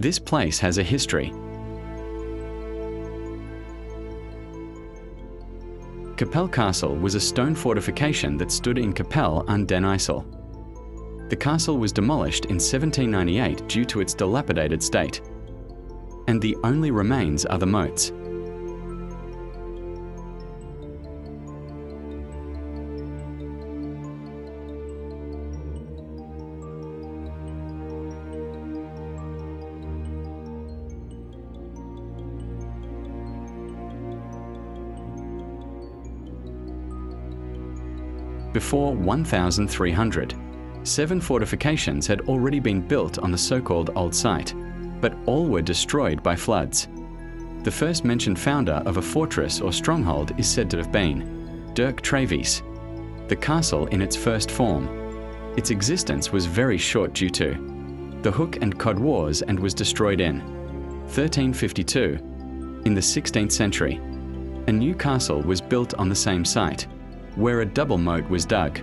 This place has a history. Kapelle Castle was a stone fortification that stood in Kapelle an den IJssel. The castle was demolished in 1798 due to its dilapidated state, and the only remains are the moats. Before 1300, 7 fortifications had already been built on the so-called old site, but all were destroyed by floods. The first mentioned founder of a fortress or stronghold is said to have been Dirk Trevies. The castle in its first form. Its existence was very short due to the Hook and Cod Wars and was destroyed in 1352. In the 16th century, a new castle was built on the same site, where a double moat was dug.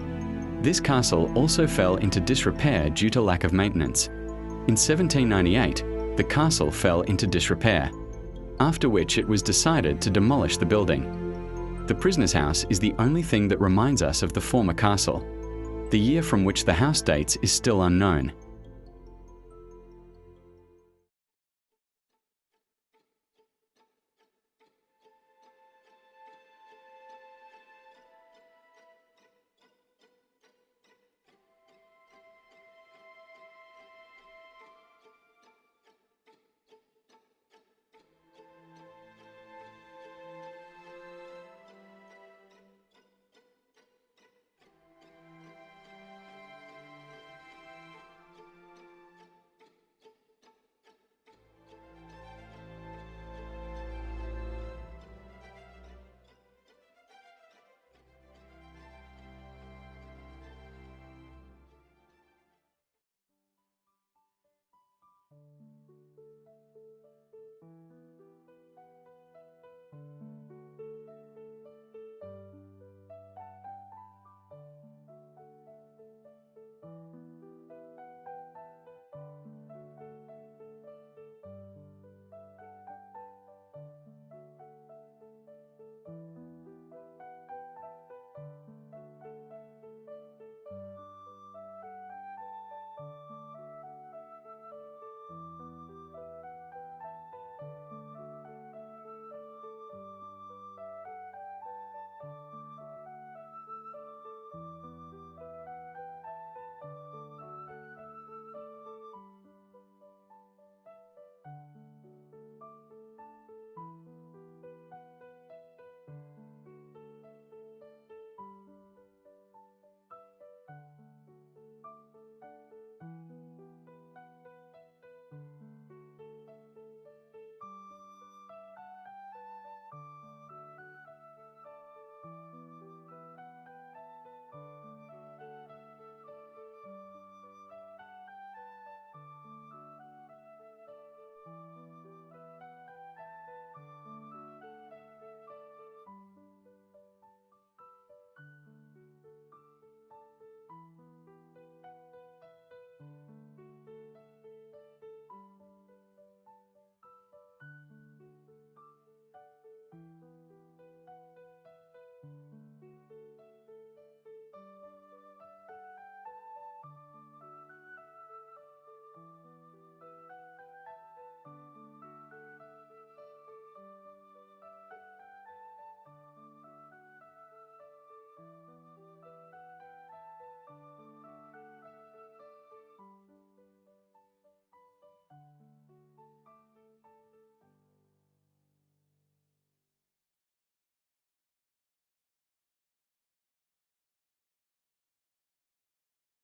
This castle also fell into disrepair due to lack of maintenance. In 1798, the castle fell into disrepair, after which it was decided to demolish the building. The prisoner's house is the only thing that reminds us of the former castle. The year from which the house dates is still unknown.